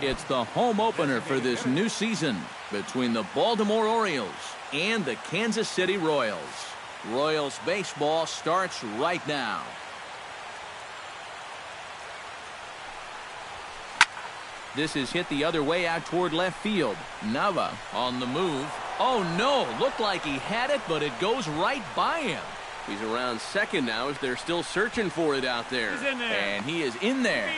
It's the home opener for this new season between the Baltimore Orioles and the Kansas City Royals. Royals baseball starts right now. This is hit the other way out toward left field. Nava on the move. Oh no, looked like he had it, but it goes right by him. He's around second now as they're still searching for it out there. He's in there. And he is in there.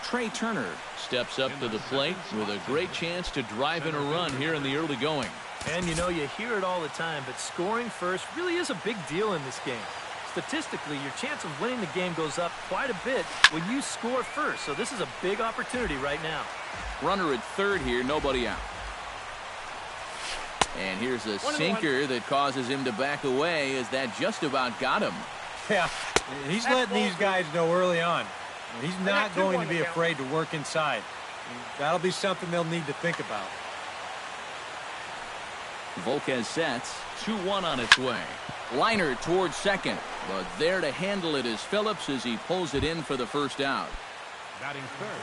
Trey Turner steps up to the plate with a great chance to drive in a run here in the early going. And you know, you hear it all the time, but scoring first really is a big deal in this game. Statistically, your chance of winning the game goes up quite a bit when you score first. So this is a big opportunity right now. Runner at third here, nobody out. And here's a sinker that causes him to back away as that just about got him. Yeah, he's letting these guys know early on. He's not going to be afraid to work inside. That'll be something they'll need to think about. Volquez sets. 2-1 on its way. Liner towards second, but there to handle it is Phillips as he pulls it in for the first out.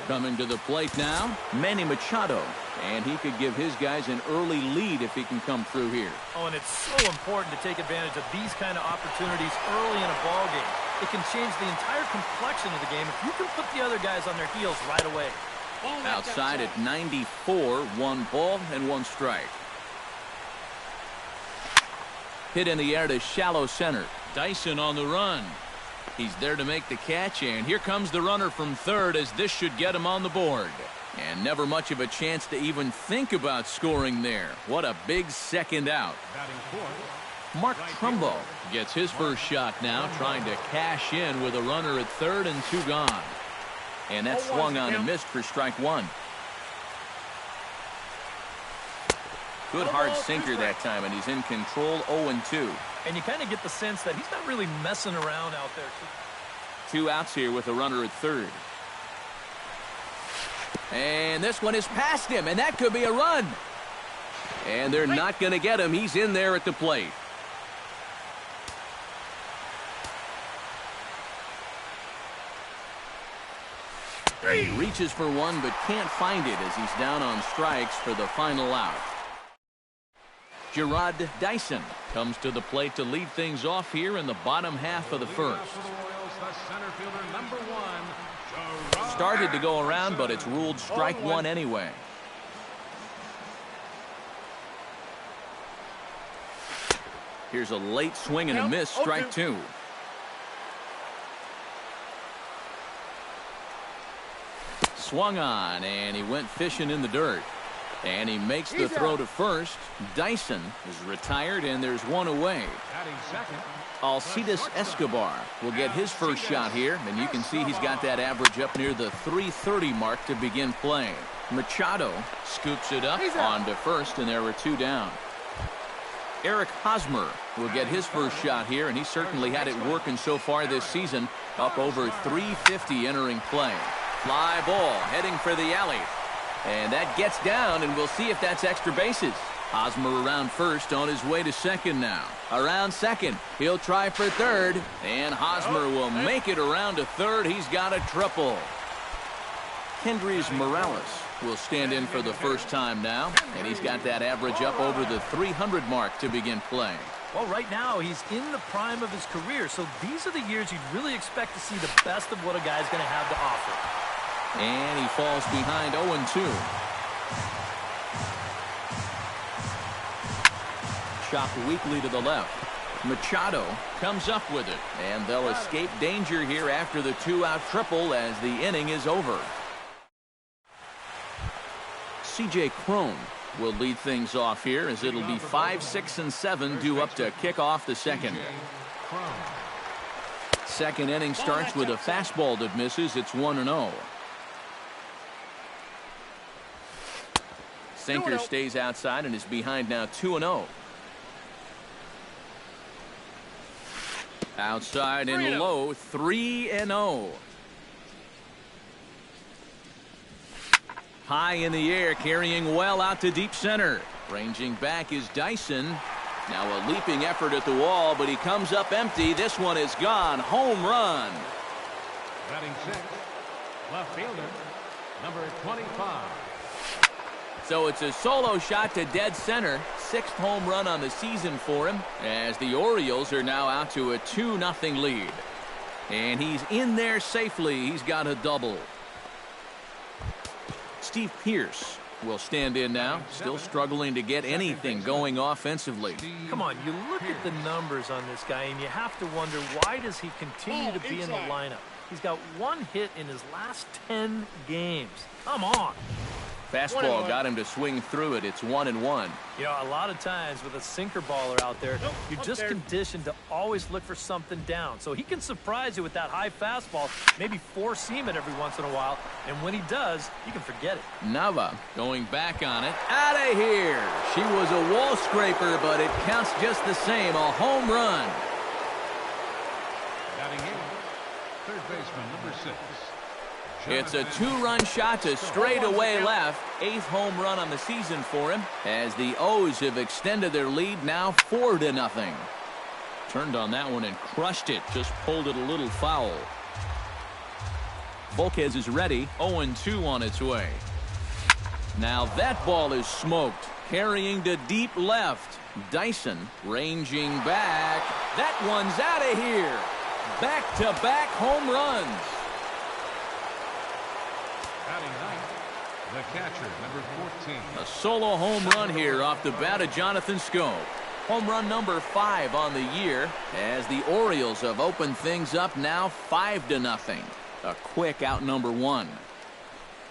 Coming to the plate now, Manny Machado, and he could give his guys an early lead if he can come through here. Oh, and it's so important to take advantage of these kind of opportunities early in a ball game. It can change the entire complexion of the game if you can put the other guys on their heels right away. Outside at 94, 1 ball and 1 strike. Hit in the air to shallow center. Dyson on the run. He's there to make the catch, and here comes the runner from third as this should get him on the board. And never much of a chance to even think about scoring there. What a big second out. Mark Trumbo gets his first shot now, trying to cash in with a runner at third and 2 gone. And that swung on and missed for strike 1. Good hard sinker that time, and he's in control 0-2. And you kind of get the sense that he's not really messing around out there. 2 outs here with a runner at third. And this one is past him, and that could be a run. And they're not going to get him. He's in there at the plate. He reaches for one, but can't find it as he's down on strikes for the final out. Gerard Dyson comes to the plate to lead things off here in the bottom half of the first. Started to go around, but it's ruled strike 1 anyway. Here's a late swing and a miss, strike 2. Swung on, and he went fishing in the dirt. And he makes the throw to first. Dyson is retired, and there's 1 away. Alcides Escobar will get his first shot here, and you can see he's got that average up near the 330 mark to begin play. Machado scoops it up onto first, and there are 2 down. Eric Hosmer will get his first shot here, and he certainly had it working so far this season, up over 350 entering play. Fly ball heading for the alley. And that gets down, and we'll see if that's extra bases. Hosmer around first, on his way to second now. Around second, he'll try for third, and Hosmer will make it around to third. He's got a triple. Kendrys Morales will stand in for the first time now, and he's got that average up over the 300 mark to begin play. Well, right now, he's in the prime of his career, so these are the years you'd really expect to see the best of what a guy's going to have to offer. And he falls behind 0-2. Chopped weakly to the left. Machado comes up with it, and they'll escape danger here after the 2-out triple as the inning is over. C.J. Cron will lead things off here as it'll be 5, 6, and 7 due up to kick off the second. Second inning starts with a fastball that misses. It's 1-0. Sinker stays outside and is behind now 2-0. Outside and low, 3-0. High in the air, carrying well out to deep center. Ranging back is Dyson. Now a leaping effort at the wall, but he comes up empty. This one is gone. Home run. Left fielder, number 25. So it's a solo shot to dead center. 6th home run on the season for him as the Orioles are now out to a 2-0 lead. And he's in there safely. He's got a double. Steve Pearce will stand in now, still struggling to get anything going offensively. Come on, you look at the numbers on this guy, and you have to wonder, why does he continue to be in the lineup? He's got 1 hit in his last 10 games. Come on. Fastball got him to swing through it. It's 1-1. You know, a lot of times with a sinker baller out there, you're just conditioned to always look for something down. So he can surprise you with that high fastball, maybe four-seam it every once in a while, and when he does, you can forget it. Nava going back on it. Out of here. She was a wall scraper, but it counts just the same. A home run. Batting in, third baseman, number 6. It's a 2-run shot to straightaway left. 8th home run on the season for him as the O's have extended their lead now 4-0. Turned on that one and crushed it. Just pulled it a little foul. Volquez is ready. 0-2 on its way. Now that ball is smoked. Carrying to deep left. Dyson ranging back. That one's out of here. Back-to-back home runs. The catcher, number 14. A solo home run here off the bat of Jonathan Schoop. Home run number 5 on the year as the Orioles have opened things up now 5-0. A quick out number 1.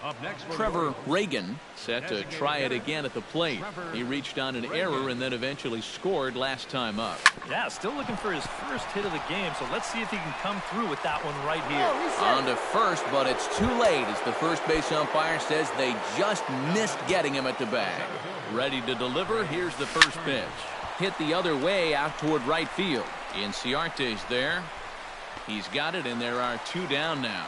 Up next, Trevor Reagan set to try it again at the plate. He reached on an error and then eventually scored last time up. Yeah, still looking for his first hit of the game, so let's see if he can come through with that one right here. On to first, but it's too late as the first base umpire says they just missed getting him at the bag. Ready to deliver. Here's the first pitch. Hit the other way out toward right field. Inciarte's there. He's got it, and there are 2 down now.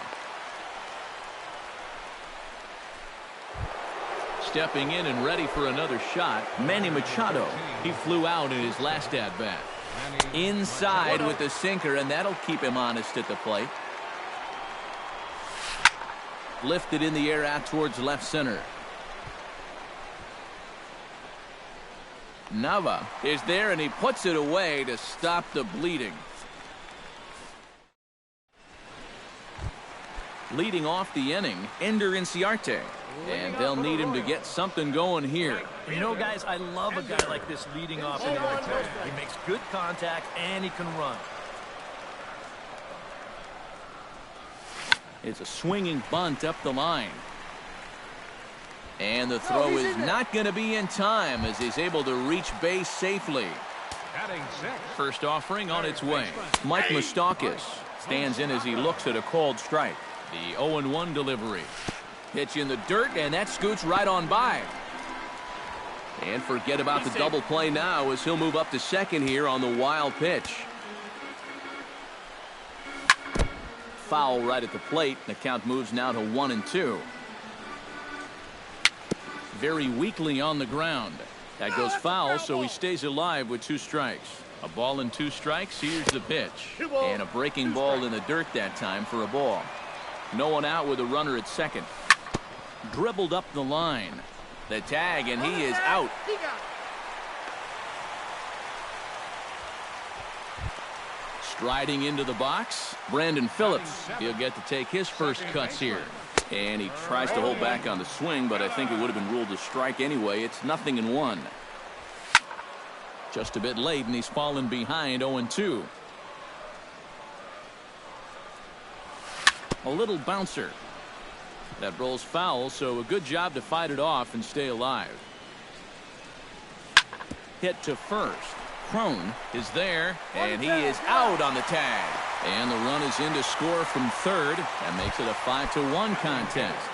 Stepping in and ready for another shot, Manny Machado. He flew out in his last at-bat. Inside with the sinker, and that'll keep him honest at the plate. Lifted in the air out towards left center. Nava is there, and he puts it away to stop the bleeding. Leading off the inning, Ender Inciarte. And they'll need him to get something going here. You know, guys, I love a guy like this leading off an inning. He makes good contact, and he can run. It's a swinging bunt up the line. And the throw is not going to be in time as he's able to reach base safely. First offering on its way. Mike Moustakas stands in as he looks at a called strike. The 0-1 delivery. Pitch in the dirt, and that scoots right on by. And forget about the double play now as he'll move up to second here on the wild pitch. Foul right at the plate. The count moves now to 1-2. Very weakly on the ground. That goes foul, so he stays alive with 2 strikes. A ball and 2 strikes. Here's the pitch. And a breaking ball in the dirt that time for a ball. No one out with a runner at second. Dribbled up the line. The tag, and he is out. Striding into the box, Brandon Phillips. He'll get to take his first cuts here. And he tries to hold back on the swing, but I think it would have been ruled a strike anyway. It's 0-1. Just a bit late, and he's fallen behind 0-2. A little bouncer. That rolls foul, so a good job to fight it off and stay alive. Hit to first. Crone is there, and he is out on the tag. And the run is in to score from third. That makes it a 5-1 contest.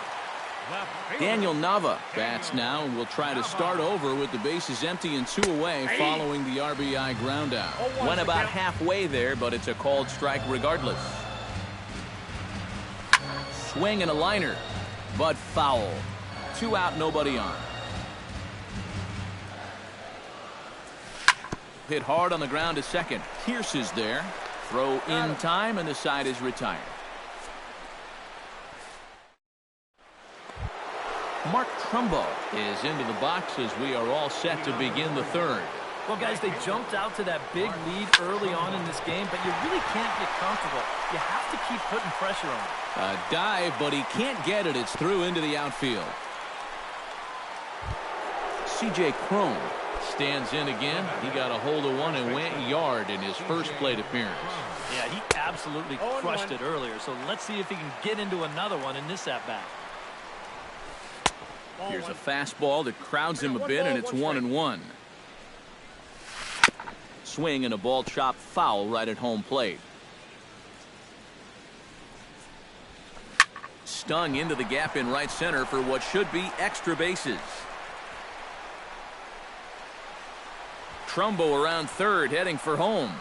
Daniel Nava bats now and will try to start over with the bases empty and 2 away following the RBI ground out. Went about halfway there, but it's a called strike regardless. Swing and a liner, but foul. 2 out, nobody on. Hit hard on the ground to second. Pierce is there. Throw in time, and the side is retired. Mark Trumbo is into the box as we are all set to begin the third. Well, guys, they jumped out to that big lead early on in this game, but you really can't get comfortable. You have to keep putting pressure on it. A dive, but he can't get it. It's through into the outfield. C.J. Cron stands in again. He got a hold of one and went yard in his first plate appearance. Yeah, he absolutely crushed it earlier, so let's see if he can get into another one in this at-bat. Here's a fastball that crowds him a bit, and it's 1-1. Swing and a ball chopped foul right at home plate. Stung into the gap in right center for what should be extra bases. Trumbo around third, heading for home.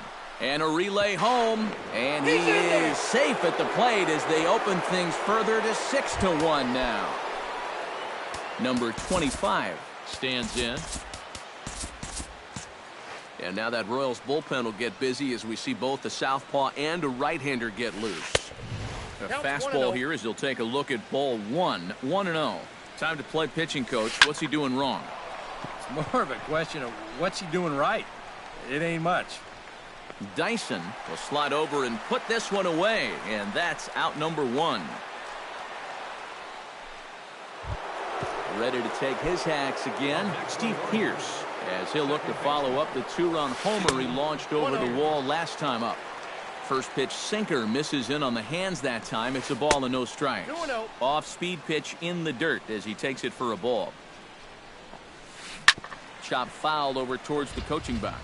And a relay home, and he is safe at the plate as they open things further to 6-1 now. Number 25 stands in. And now that Royals bullpen will get busy as we see both the southpaw and a right-hander get loose. A fastball here as he'll take a look at ball 1, 1-0. Time to play pitching coach. What's he doing wrong? It's more of a question of what's he doing right. It ain't much. Dyson will slide over and put this one away, and that's out number 1. Ready to take his hacks again, Steve Pearce, as he'll look to follow up the 2-run homer he launched over the wall last time up. First pitch sinker misses in on the hands that time. It's a ball and no strikes. Off speed pitch in the dirt as he takes it for a ball. Chop fouled over towards the coaching box.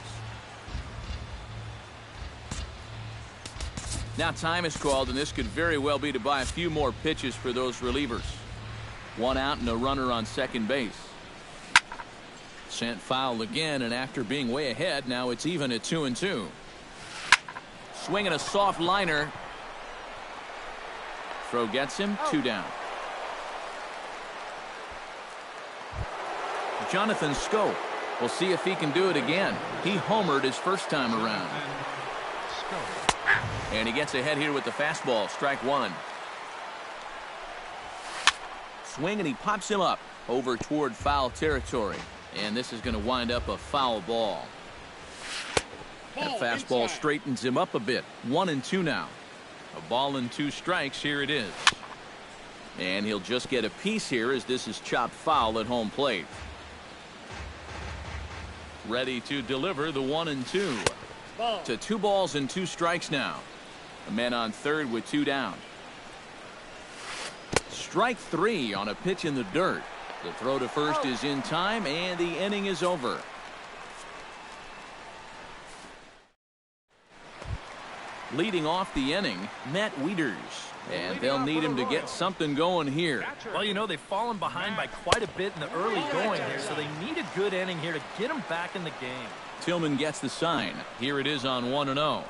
Now time is called, and this could very well be to buy a few more pitches for those relievers. One out and a runner on second base. Sent foul again, and after being way ahead, now it's even at 2-2. Swinging a soft liner. Throw gets him, 2 down. Jonathan Scope. We'll see if he can do it again. He homered his first time around. And he gets ahead here with the fastball. Strike 1. Swing, and he pops him up over toward foul territory. And this is going to wind up a foul ball. That fastball straightens him up a bit. 1-2 now. A ball and 2 strikes. Here it is. And he'll just get a piece here as this is chopped foul at home plate. Ready to deliver the 1-2. To 2 balls and 2 strikes now. A man on third with 2 down. Strike 3 on a pitch in the dirt. The throw to first is in time, and the inning is over. Leading off the inning, Matt Wieters. And they'll need him to get something going here. Well, you know, they've fallen behind by quite a bit in the early going here, so they need a good inning here to get them back in the game. Tillman gets the sign. Here it is on 1-0.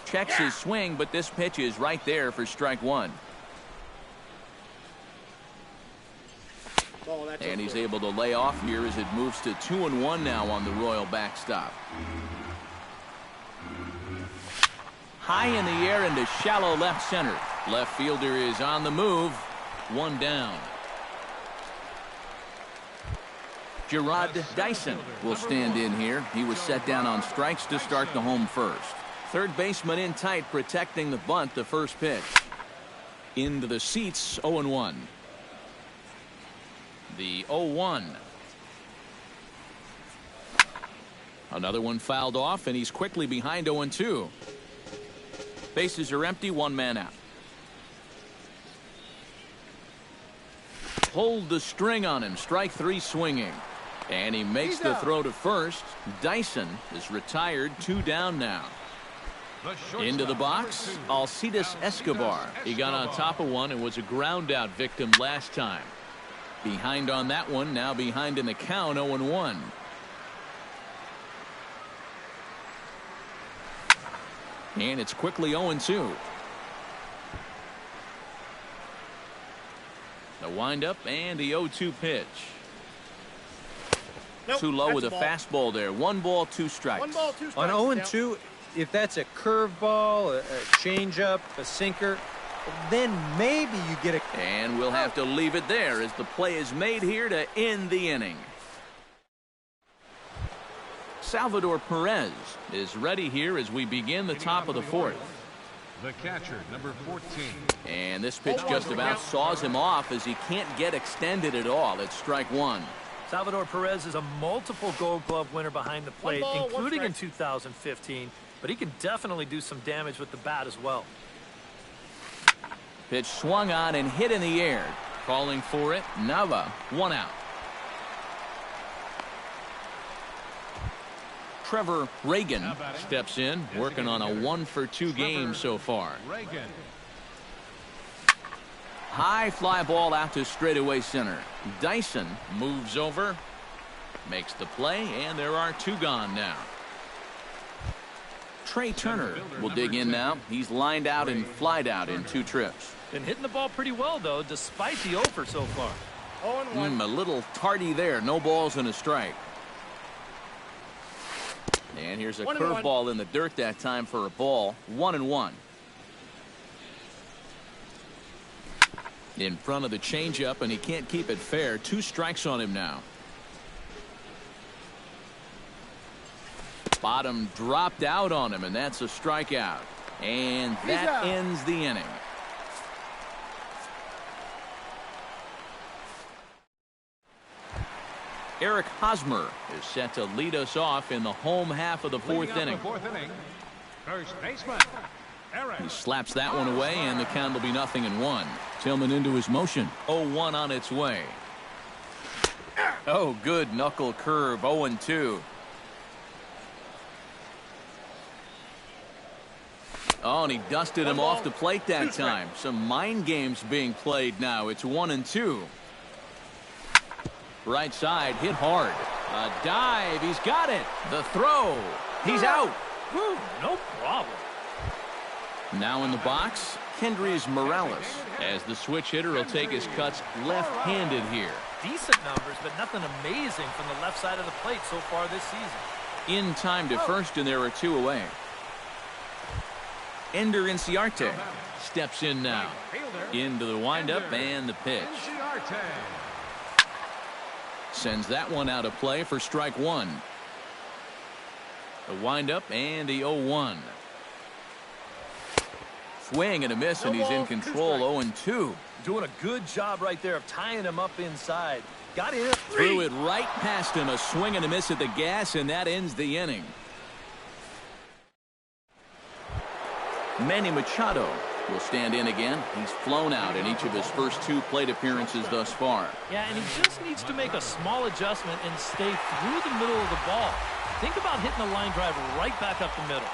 Checks his swing, but this pitch is right there for strike 1. And he's able to lay off here as it moves to 2-1 now on the Royal backstop. High in the air into shallow left center. Left fielder is on the move. 1 down. Gerard Dyson will stand in here. He was set down on strikes to start the home first. Third baseman in tight, protecting the bunt, the first pitch. Into the seats, 0-1. The 0-1. Another one fouled off, and he's quickly behind 0-2. Bases are empty, 1 man out. Pulled the string on him, strike 3 swinging. And he makes the throw to first. Dyson is retired, 2 down now. Into the box, Alcides Escobar. He got on top of one and was a ground out victim last time. Behind on that one, now behind in the count, 0-1. And it's quickly 0-2. The windup and the 0-2 pitch. Nope, too low with a ball. fastball there. 1 ball, 2 strikes. 1 ball, 2 strikes. On 0-2, if that's a curveball, a changeup, a sinker, then maybe you get a... And we'll have to leave it there as the play is made here to end the inning. Salvador Perez is ready here as we begin the top of the fourth. The catcher, number 14. And this pitch just about saws him off as he can't get extended at all. It's strike one. Salvador Perez is a multiple Gold Glove winner behind the plate, including in 2015, but he can definitely do some damage with the bat as well. Pitch swung on and hit in the air. Calling for it, Nava, 1 out. Trevor Reagan steps in, working on a 1-for-2 game so far. High fly ball out to straightaway center. Dyson moves over, makes the play, and there are 2 gone now. Trey Turner will dig in now. He's lined out and flied out in 2 trips. Been hitting the ball pretty well, though, despite the offer so far. A little tardy there. No balls and a strike. And here's a curveball in the dirt that time for a ball. 1-1. In front of the changeup, and he can't keep it fair. 2 strikes on him now. Bottom dropped out on him, and that's a strikeout. And that ends the inning. Eric Hosmer is set to lead us off in the home half of the 4th inning. First baseman, Eric. He slaps that one away, and the count will be 0-1. Tillman into his motion. 0-1 on its way. Oh, good knuckle curve. 0-2. Oh, and he dusted him off the plate that time. Some mind games being played now. It's 1-2. Right side, hit hard. A dive, he's got it. The throw, he's out. Whew, no problem. Now in the box, Kendrys Morales, as the switch hitter will take his cuts left-handed here. Decent numbers, but nothing amazing from the left side of the plate so far this season. In time to first, and there are 2 away. Ender Inciarte steps in now. Into the windup and the pitch. Sends that one out of play for strike 1. The windup and the 0-1. Swing and a miss, and he's in control. 0-2. Doing a good job right there of tying him up inside. Got in. Threw it right past him. A swing and a miss at the gas, and that ends the inning. Manny Machado will stand in again. He's flown out in each of his first 2 plate appearances thus far. Yeah, and he just needs to make a small adjustment and stay through the middle of the ball. Think about hitting a line drive right back up the middle.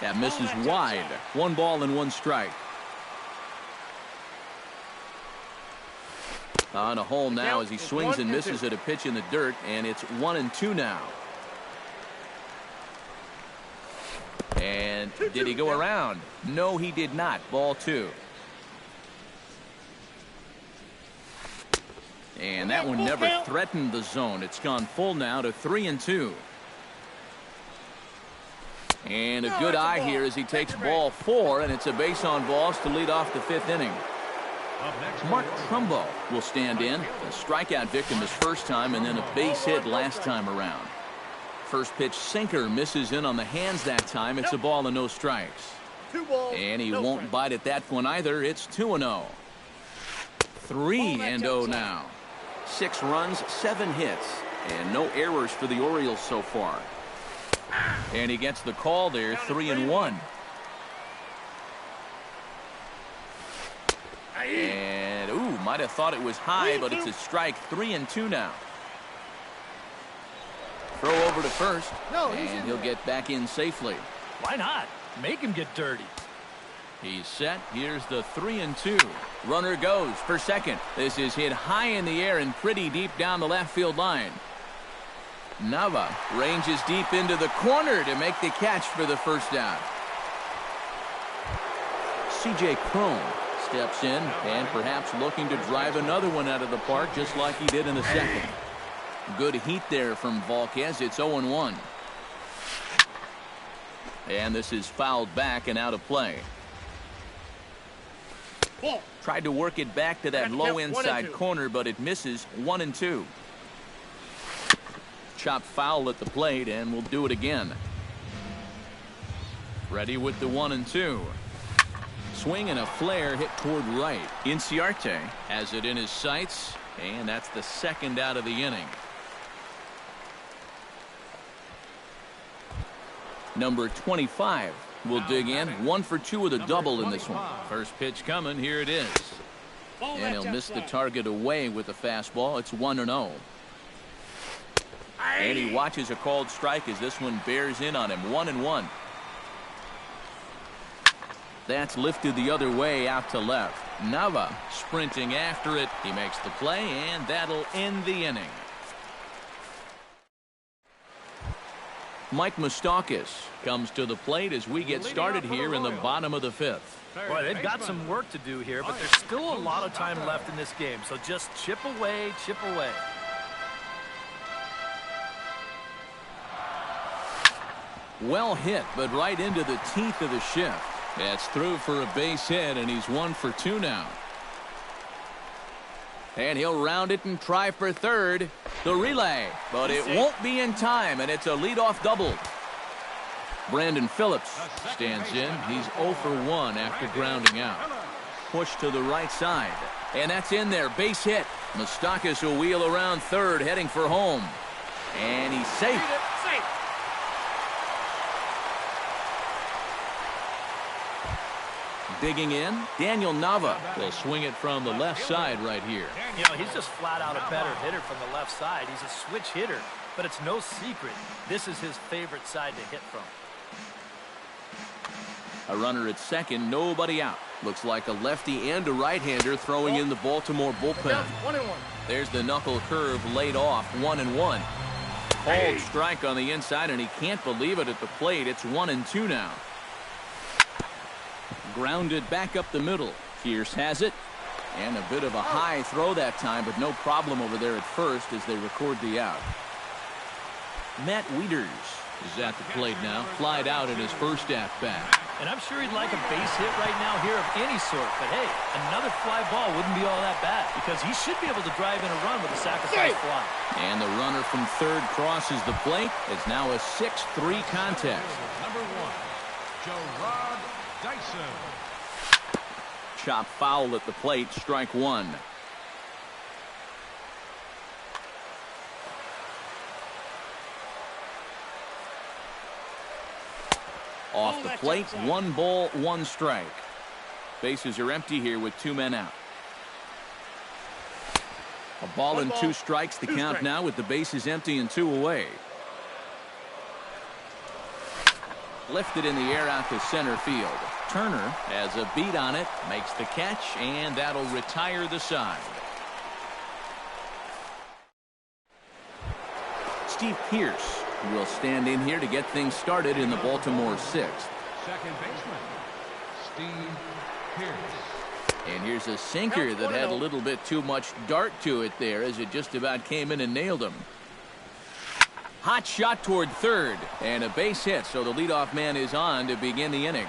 That misses wide. 1 ball and 1 strike. On a hole now as he swings and misses at a pitch in the dirt, and it's 1-2 now. And did he go around? No, he did not. Ball 2. And that one never threatened the zone. It's gone full now to 3-2. And a good eye here as he takes ball 4, and it's a base on balls to lead off the 5th inning. Mark Trumbo will stand in. A strikeout victim his first time, and then a base hit last time around. First pitch sinker misses in on the hands that time. It's a ball and no strikes. And he won't bite at that one either. It's 2-0. 3-0 now. 6 runs, 7 hits, and no errors for the Orioles so far. And he gets the call there. 3-1. And might have thought it was high, but it's a strike. 3-2 now. Throw over to first, and he'll get back in safely. Why not? Make him get dirty. He's set. Here's the 3-2. Runner goes for second. This is hit high in the air and pretty deep down the left field line. Nava ranges deep into the corner to make the catch for the first down. C.J. Cron steps in and perhaps looking to drive another one out of the park just like he did in the second. Good heat there from Volquez. It's 0-1. And this is fouled back and out of play. Tried to work it back to that low inside corner, but it misses. 1-2. Chop foul at the plate, and we'll do it again. Ready with the 1-2. Swing and a flare hit toward right. Inciarte has it in his sights, and that's the second out of the inning. Number 25 will dig in. 1 for 2 with a double in this one. First pitch coming. Here it is. And he'll miss the target away with the fastball. It's 1-0. And he watches a called strike as this one bears in on him. 1-1. That's lifted the other way out to left. Nava sprinting after it. He makes the play, and that'll end the inning. Mike Moustakas comes to the plate as we get started here in the bottom of the 5th. Boy, they've got some work to do here, but there's still a lot of time left in this game. So just chip away, chip away. Well hit, but right into the teeth of the shift. That's through for a base hit, and he's 1 for 2 now. And he'll round it and try for third. The relay, but it won't be in time, and it's a leadoff double. Brandon Phillips stands in. He's 0 for 1 after grounding out. Push to the right side, and that's in there. Base hit. Moustakas will wheel around third, heading for home. And he's safe. Digging in, Daniel Nava will swing it from the left side right here. You know, he's just flat out a better hitter from the left side. He's a switch hitter, but it's no secret this is his favorite side to hit from. A runner at second, nobody out. Looks like a lefty and a right-hander throwing in the Baltimore bullpen. 1-1. There's the knuckle curve laid off. 1-1. Called strike on the inside, and he can't believe it at the plate. It's 1-2 now. Grounded back up the middle. Pierce has it. And a bit of a high throw that time, but no problem over there at first as they record the out. Matt Wieters is at the plate now. Flied out in his first at-bat. And I'm sure he'd like a base hit right now here of any sort. But hey, another fly ball wouldn't be all that bad because he should be able to drive in a run with a sacrifice fly. And the runner from third crosses the plate. It's now a 6-3 contest. Number 1, Gerard Dyson. Chop foul at the plate. Strike 1. Off the plate, 1 ball, 1 strike. Bases are empty here with 2 men out. A ball and 2 strikes, the count now with the bases empty and 2 away. Lifted in the air out to center field. Turner has a beat on it, makes the catch, and that'll retire the side. Steve Pierce will stand in here to get things started in the Baltimore 6th. Second baseman, Steve Pierce. And here's a sinker that had a little bit too much dart to it there as it just about came in and nailed him. Hot shot toward third, and a base hit, so the leadoff man is on to begin the inning.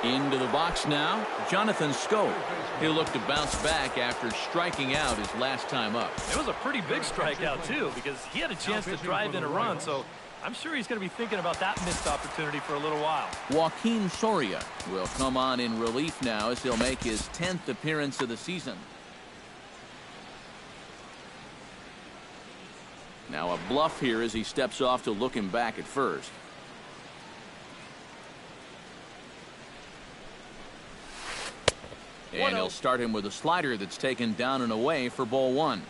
Into the box now, Jonathan Schoop. He'll look to bounce back after striking out his last time up. It was a pretty big strikeout, too, because he had a chance to drive in a run, so I'm sure he's going to be thinking about that missed opportunity for a little while. Joaquin Soria will come on in relief now as he'll make his 10th appearance of the season. Now a bluff here as he steps off to look him back at first. And he'll start him with a slider that's taken down and away for ball 1.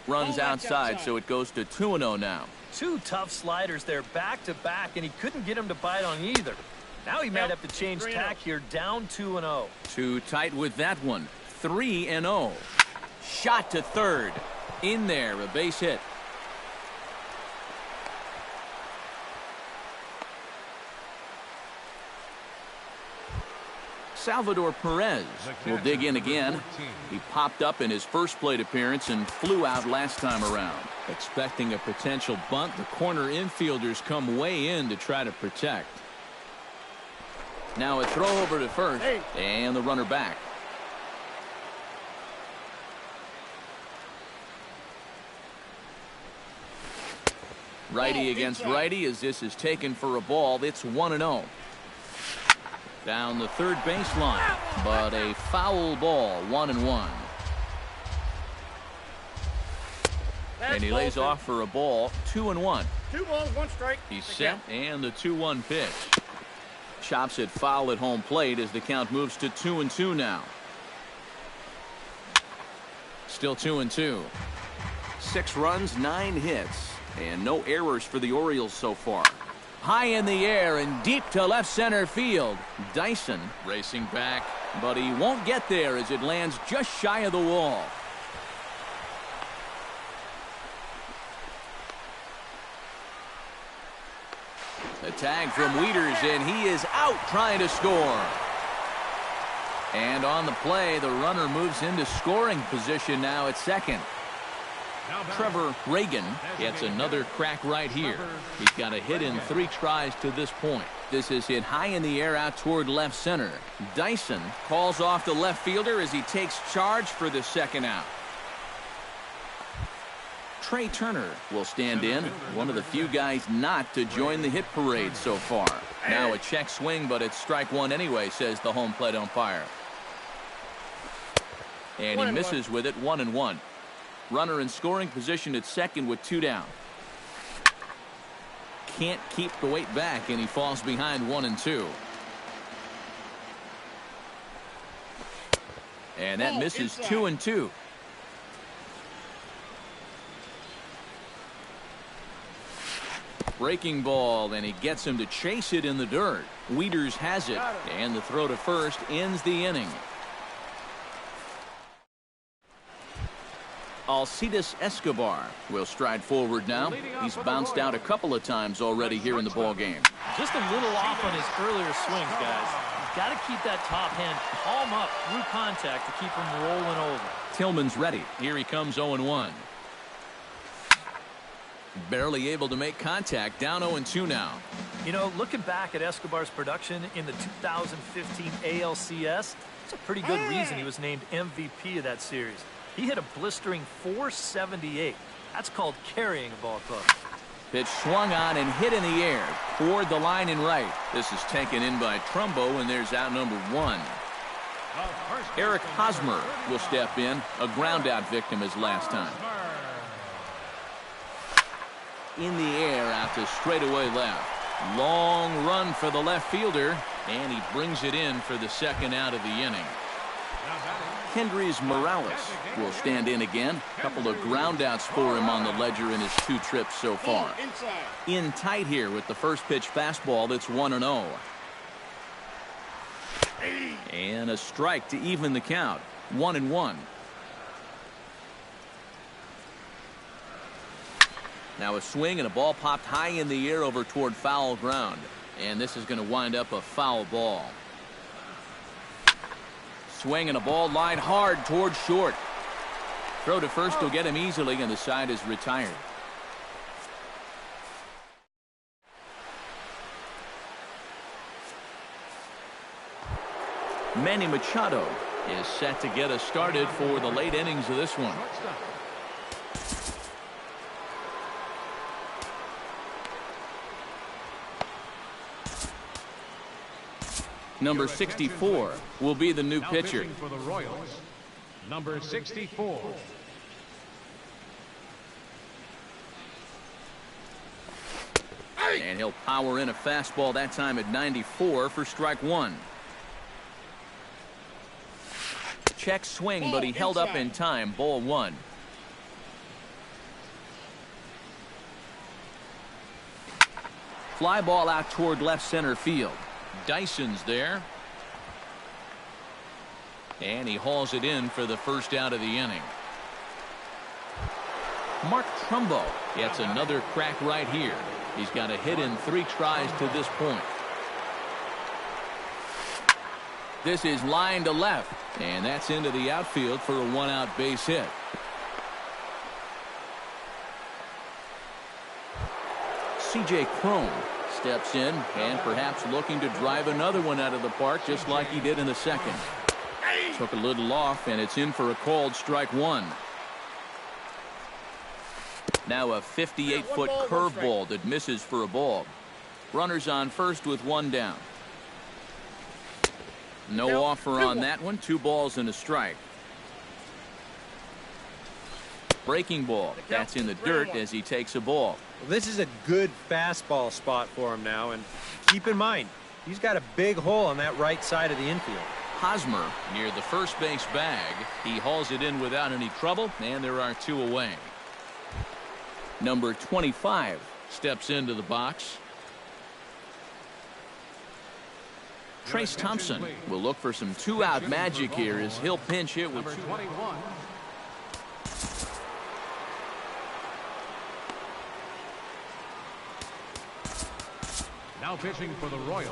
Runs outside, so it goes to 2-0 now. 2 tough sliders there back-to-back, and he couldn't get him to bite on either. Now he might have to change tack here, down 2-0. Too tight with that one. 3-0. Shot to third. In there, a base hit. Salvador Perez will dig in again. He popped up in his first plate appearance and flew out last time around. Expecting a potential bunt, the corner infielders come way in to try to protect. Now a throw over to first, and the runner back. Righty against righty as this is taken for a ball. It's 1-0. Down the third baseline, but a foul ball, 1-1. And he lays off for a ball, 2-1. 2 balls, 1 strike. He's set, and the 2-1 pitch. Chops it foul at home plate as the count moves to 2-2 now. Still 2-2. 6 runs, 9 hits, and no errors for the Orioles so far. High in the air and deep to left center field. Dyson racing back, but he won't get there as it lands just shy of the wall. A tag from Wieters, and he is out trying to score. And on the play, the runner moves into scoring position now at second. Trevor Reagan gets another crack right here. He's got a hit in 3 tries to this point. This is hit high in the air out toward left center. Dyson calls off the left fielder as he takes charge for the second out. Trey Turner will stand in, one of the few guys not to join the hit parade so far. Now a check swing, but it's strike 1 anyway, says the home plate umpire. And he misses with it, 1-1. Runner in scoring position at second with 2 down. Can't keep the weight back, and he falls behind 1-2. And that misses 2-2. Breaking ball, and he gets him to chase it in the dirt. Wieters has it, and the throw to first ends the inning. Alcides Escobar will stride forward now. He's bounced out a couple of times already here in the ball game. Just a little off on his earlier swings, guys. You've got to keep that top hand palm up through contact to keep him rolling over. Tillman's ready. Here he comes, 0-1. Barely able to make contact, down 0-2 now. You know, looking back at Escobar's production in the 2015 ALCS, it's a pretty good reason he was named MVP of that series. He hit a blistering .478. That's called carrying a ball club. Pitch swung on and hit in the air toward the line and right. This is taken in by Trumbo, and there's out number 1. Eric Hosmer will step in, a ground out victim as last time. In the air out to straightaway left. Long run for the left fielder, and he brings it in for the second out of the inning. Kendrys Morales will stand in again. A couple of ground outs for him on the ledger in his 2 trips so far. In tight here with the first pitch fastball. That's 1-0. And a strike to even the count. 1-1. Now a swing and a ball popped high in the air over toward foul ground. And this is going to wind up a foul ball. Swing and a ball lined hard toward short. Throw to first will get him easily, and the side is retired. Manny Machado is set to get us started for the late innings of this one. Number 64 will be the new pitcher. For the Royals, number 64. And he'll power in a fastball that time at 94 for strike 1. Check swing, but he held up in time. Ball 1. Fly ball out toward left center field. Dyson's there. And he hauls it in for the first out of the inning. Mark Trumbo gets another crack right here. He's got a hit in 3 tries to this point. This is line to left, and that's into the outfield for a one-out base hit. C.J. Cron steps in and perhaps looking to drive another one out of the park just like he did in the second. Took a little off, and it's in for a called strike one. Now a 58-foot curveball that misses for a ball. Runners on first with one down. No offer on that one. 2 balls and a strike. Breaking ball. That's in the dirt as he takes a ball. Well, this is a good fastball spot for him now, and keep in mind, he's got a big hole on that right side of the infield. Hosmer near the first base bag. He hauls it in without any trouble, and there are 2 away. Number 25 steps into the box. Trace Thompson will look for some 2-out magic here as he'll pinch hit with 21. Now pitching for the Royals.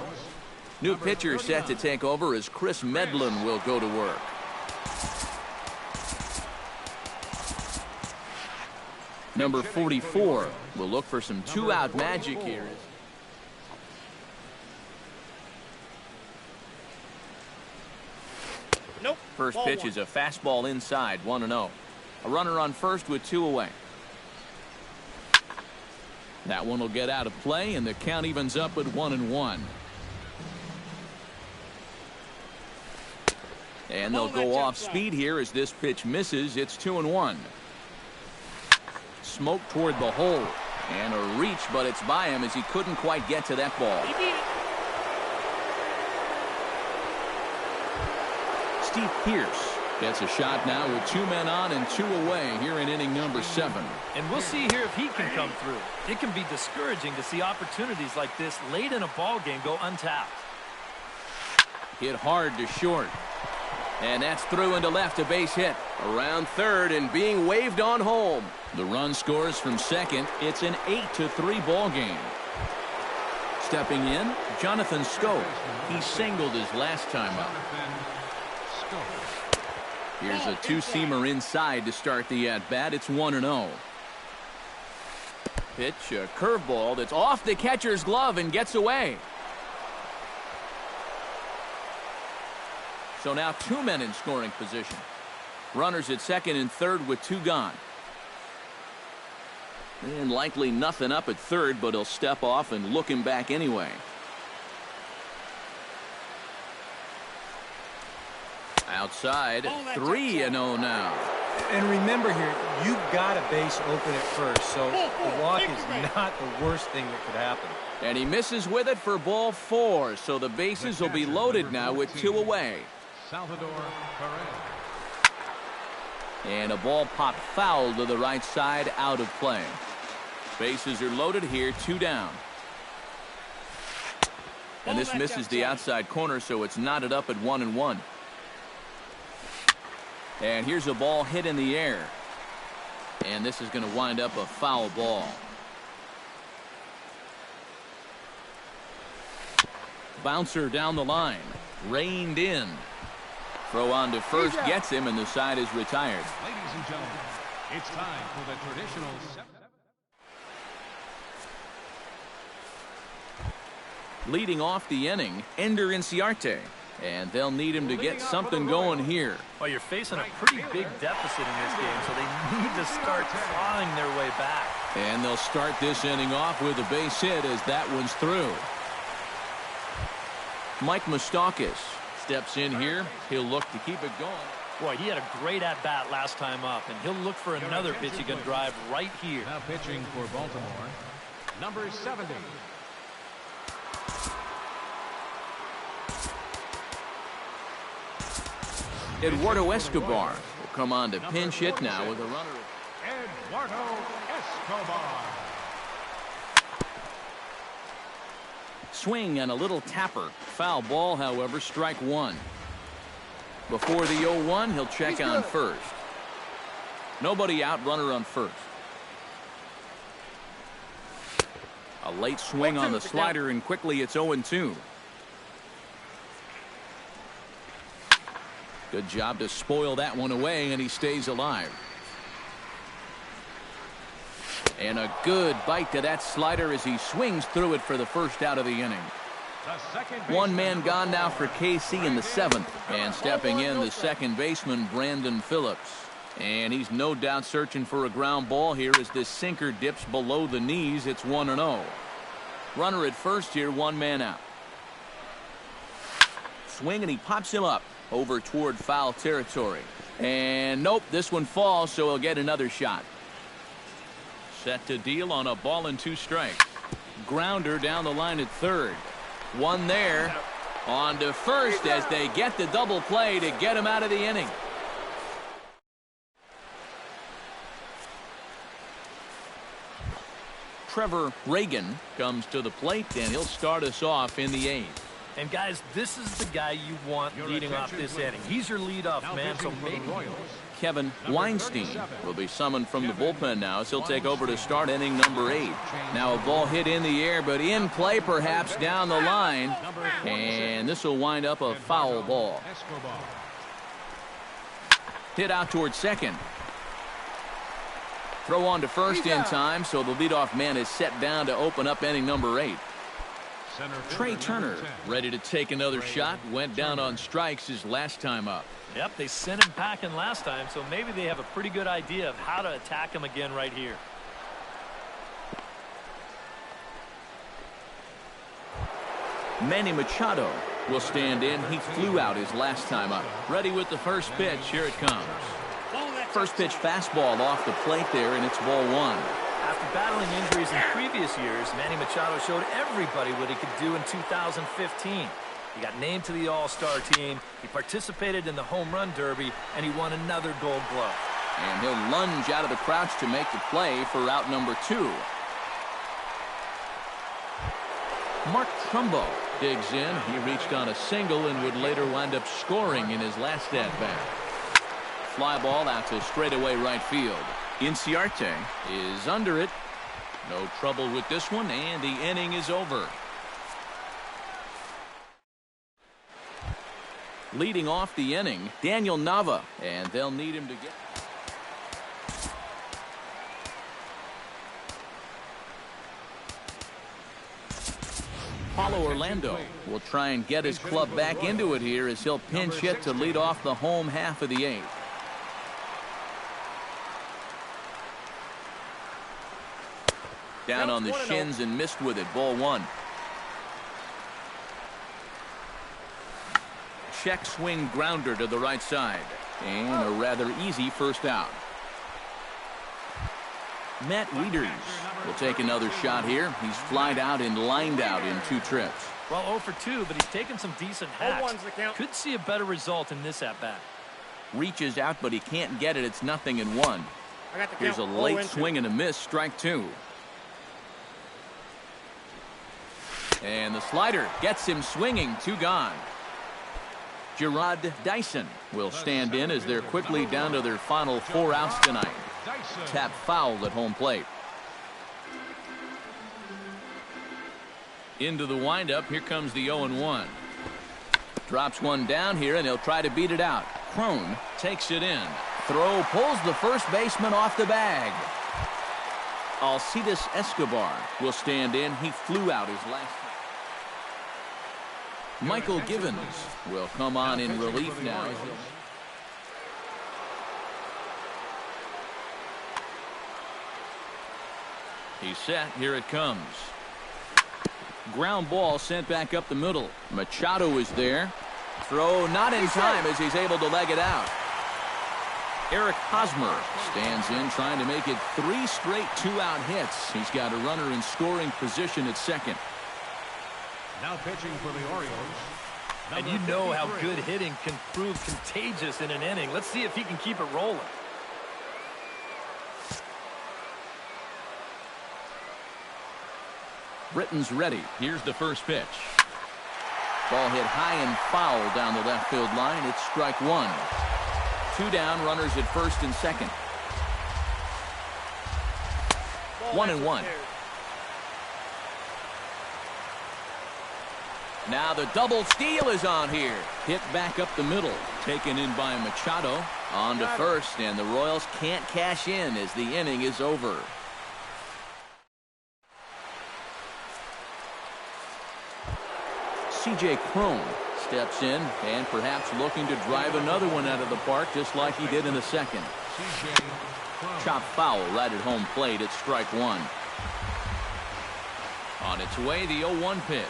New pitcher set to take over as Chris Medlin will go to work. Number 44 will look for some 2-out magic here. Nope. First pitch is a fastball inside, 1-0. A runner on first with 2 away. That one will get out of play, and the count evens up at 1-1. And they'll go off speed here as this pitch misses. It's 2-1. Smoke toward the hole, and a reach, but it's by him as he couldn't quite get to that ball. Steve Pearce gets a shot now with 2 men on and 2 away here in inning number 7. And we'll see here if he can come through. It can be discouraging to see opportunities like this late in a ball game go untapped. Hit hard to short. And that's through into left, a base hit. Around third and being waved on home. The run scores from second. It's an 8-3 ball game. Stepping in, Jonathan Schoop. He singled his last time up. Here's a 2-seamer inside to start the at-bat. It's 1-0. Pitch, a curveball that's off the catcher's glove and gets away. So now 2 men in scoring position. Runners at second and third with 2 gone. And likely nothing up at third, but he'll step off and look him back anyway. Outside, 3-0 now. And remember here, you've got a base open at first, so the walk is not the worst thing that could happen. And he misses with it for ball 4, so the bases will be loaded now with 2 away. Salvador Perez. And a ball popped foul to the right side, out of play. Bases are loaded here, 2 down. And this misses the outside corner, so it's knotted up at 1-1. And here's a ball hit in the air. And this is going to wind up a foul ball. Bouncer down the line. Reined in. Throw on to first, gets him, and the side is retired. Ladies and gentlemen, it's time for the traditional 7. Leading off the inning, Ender Inciarte. And they'll need him to get something going here. Well, you're facing a pretty big deficit in this game, so they need to start clawing their way back. And they'll start this inning off with a base hit as that one's through. Mike Moustakas steps in here. He'll look to keep it going. Boy, he had a great at-bat last time up, and he'll look for another pitch he can drive right here. Now pitching for Baltimore, number 70. Eduardo Escobar will come on to pinch hit now with a runner. Eduardo Escobar. Swing and a little tapper. Foul ball, however, strike 1. Before the 0-1, he'll check on first. Nobody out, runner on first. A late swing on the slider, and quickly it's 0-2. Good job to spoil that one away, and he stays alive. And a good bite to that slider as he swings through it for the first out of the inning. One man gone now for KC in the 7th. And stepping in, the second baseman, Brandon Phillips. And he's no doubt searching for a ground ball here as this sinker dips below the knees. It's 1-0. Runner at first here, one man out. Swing, and he pops him up over toward foul territory. And nope, this one falls, so he'll get another shot. Set to deal on a ball and 2 strikes. Grounder down the line at third. One there. On to first as they get the double play to get him out of the inning. Trevor Reagan comes to the plate, and he'll start us off in the 8th. And guys, this is the guy you want leading off this inning. He's your leadoff man, so maybe. Kevin Weinstein will be summoned from the bullpen now as he'll take over to start inning number 8. Now a ball hit in the air, but in play perhaps down the line. And this will wind up a foul ball. Hit out towards second. Throw on to first in time, so the leadoff man is set down to open up inning number 8. Trey Turner ready to take another shot. Went down on strikes his last time up. Yep, they sent him packing last time, so maybe they have a pretty good idea of how to attack him again right here. Manny Machado will stand in. He flew out his last time up. Ready with the first pitch. Here it comes. First pitch fastball off the plate there, and it's ball 1. After battling injuries in previous years, Manny Machado showed everybody what he could do in 2015. He got named to the All-Star team, he participated in the Home Run Derby, and he won another Gold Glove. And he'll lunge out of the crouch to make the play for out number 2. Mark Trumbo digs in. He reached on a single and would later wind up scoring in his last at-bat. Fly ball out to straightaway right field. Inciarte is under it. No trouble with this one, and the inning is over. Leading off the inning, Daniel Nava, and they'll need him to get. Paulo Orlando will try and get his club back into it here as he'll pinch hit to lead off the home half of the 8th. Down on the shins and missed with it. Ball 1. Check swing grounder to the right side. And a rather easy first out. Matt Wieters will take another shot here. He's flied out and lined out in 2 trips. Well, 0 for 2, but he's taken some decent hacks. Could see a better result in this at-bat. Reaches out, but he can't get it. It's 0-1. Here's a late swing and a miss. Strike 2. And the slider gets him swinging. 2 gone. Gerard Dyson will stand in as they're quickly down to their final 4 outs tonight. Tap foul at home plate. Into the windup. Here comes the 0-1. Drops one down here, and he'll try to beat it out. Crone takes it in. Throw pulls the first baseman off the bag. Alcides Escobar will stand in. He flew out his last. Michael Givens will come on in relief now. He's set. Here it comes. Ground ball sent back up the middle. Machado is there. Throw not in time as he's able to leg it out. Eric Hosmer stands in trying to make it 3 straight 2-out hits. He's got a runner in scoring position at second. Now pitching for the Orioles. And you know how good hitting can prove contagious in an inning. Let's see if he can keep it rolling. Britton's ready. Here's the first pitch. Ball hit high and foul down the left field line. It's strike 1. 2 down, runners at first and second. 1-1. Now the double steal is on here. Hit back up the middle. Taken in by Machado. On to first, and the Royals can't cash in as the inning is over. C.J. Cron steps in and perhaps looking to drive another one out of the park just like he did in the second. Chop foul right at home plate at strike one. On its way, the 0-1 pitch.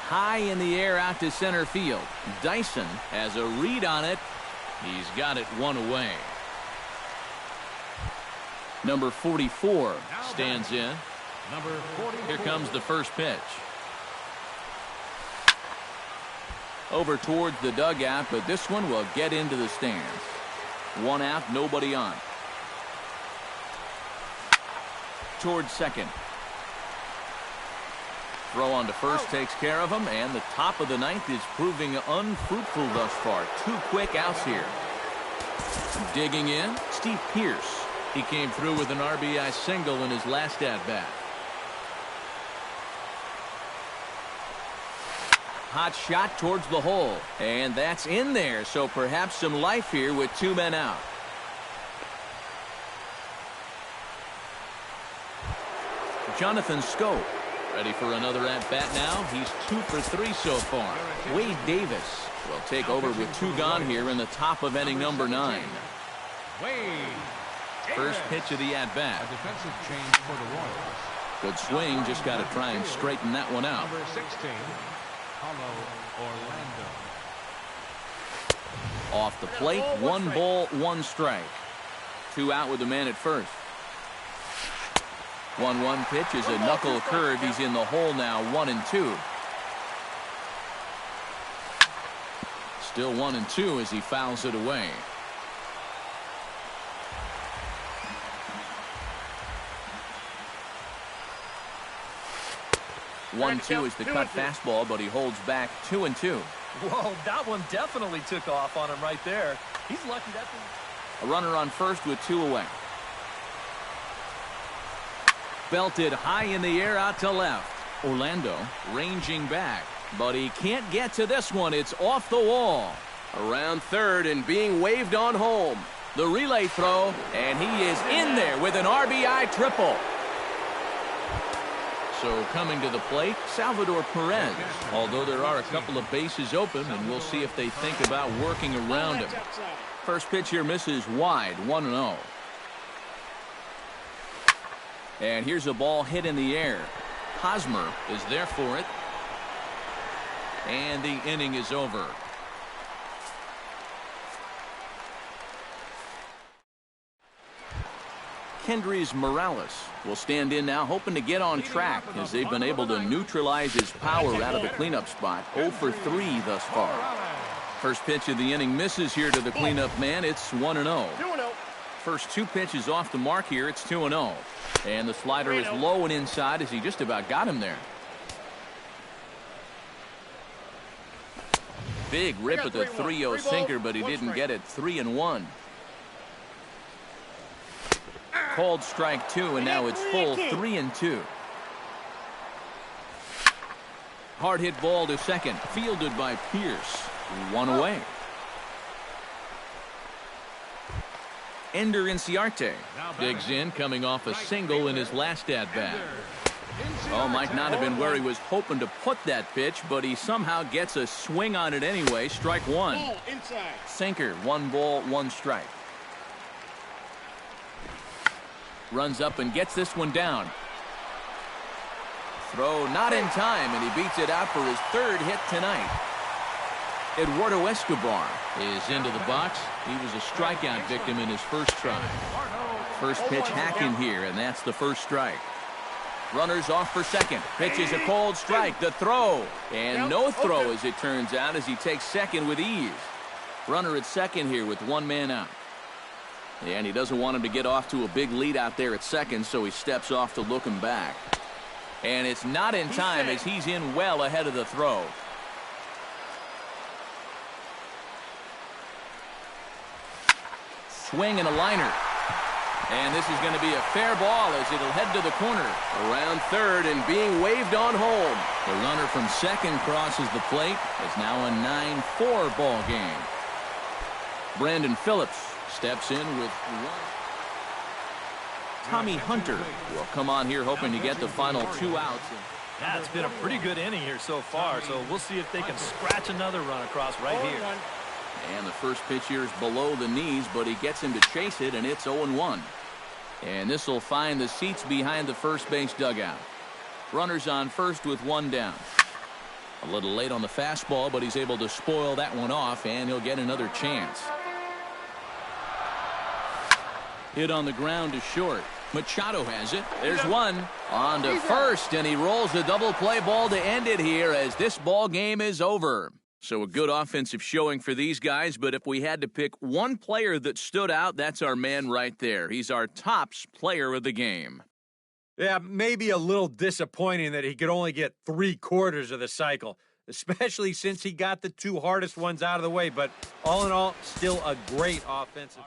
High in the air out to center field. Dyson has a read on it. He's got it one away. Number 44 stands in. Here comes the first pitch. Over towards the dugout, but this one will get into the stands. One out, nobody on. Towards second. Throw on to first takes care of him, and the top of the ninth is proving unfruitful thus far. 2 quick outs here. Digging in, Steve Pearce. He came through with an RBI single in his last at-bat. Hot shot towards the hole, and that's in there, so perhaps some life here with 2 men out. Jonathan Scope ready for another at-bat now. He's 2 for 3 so far. Wade Davis will take over with 2 gone here in the top of inning number 9. First pitch of the at-bat. A defensive change for the Royals. Good swing, just got to try and straighten that one out. Number 16, Orlando. Off the plate, 1 ball, 1 strike. 2 out with the man at first. 1-1 pitch is a knuckle curve. He's in the hole now, 1-2. Still 1-2 as he fouls it away. One-two is the cut fastball, but he holds back 2-2. Whoa, that one definitely took off on him right there. He's lucky that thing. A runner on first with 2 away. Belted high in the air out to left. Orlando ranging back, but he can't get to this one. It's off the wall. Around third and being waved on home. The relay throw, and he is in there with an RBI triple. So coming to the plate, Salvador Perez. Although there are a couple of bases open, and we'll see if they think about working around him. First pitch here misses wide, 1-0. And here's a ball hit in the air. Hosmer is there for it. And the inning is over. Kendrys Morales will stand in now, hoping to get on track as they've been able to neutralize his power out of the cleanup spot. 0 for 3 thus far. First pitch of the inning misses here to the cleanup man. It's 1-0. First 2 pitches off the mark here. It's 2-0. And the slider is low and inside as he just about got him there. Big rip at the 3-0 sinker, but he didn't get it. 3-1. Called strike 2, and now it's full 3-2. Hard hit ball to second, fielded by Pierce. 1 away. Ender Inciarte digs in, coming off a single in his last at-bat. Oh, might not have been where he was hoping to put that pitch, but he somehow gets a swing on it anyway. Strike 1. Sinker, 1 ball, 1 strike. Runs up and gets this one down. Throw not in time, and he beats it out for his 3rd hit tonight. Eduardo Escobar is into the box. He was a strikeout victim in his first try. First pitch hacking here, and that's the first strike. Runners off for second. Pitch is a cold strike. The throw. And no throw, as it turns out, as he takes second with ease. Runner at second here with 1 man out. And he doesn't want him to get off to a big lead out there at second, so he steps off to look him back. And it's not in time as he's in well ahead of the throw. Swing and a liner. And this is going to be a fair ball as it'll head to the corner. Around third and being waved on home. The runner from second crosses the plate. It's now a 9-4 ball game. Brandon Phillips steps in with one. Tommy Hunter will come on here hoping to get the final 2 outs. Yeah, it's been a pretty good inning here so far, so we'll see if they can scratch another run across right here. And the first pitch here is below the knees, but he gets him to chase it, and it's 0-1. And this will find the seats behind the first base dugout. Runners on first with 1 down. A little late on the fastball, but he's able to spoil that one off, and he'll get another chance. Hit on the ground to short. Machado has it. There's one. On to first, and he rolls a double play ball to end it here as this ball game is over. So a good offensive showing for these guys, but if we had to pick one player that stood out, that's our man right there. He's our tops player of the game. Yeah, maybe a little disappointing that he could only get 3/4 of the cycle, especially since he got the 2 hardest ones out of the way. But all in all, still a great offensive.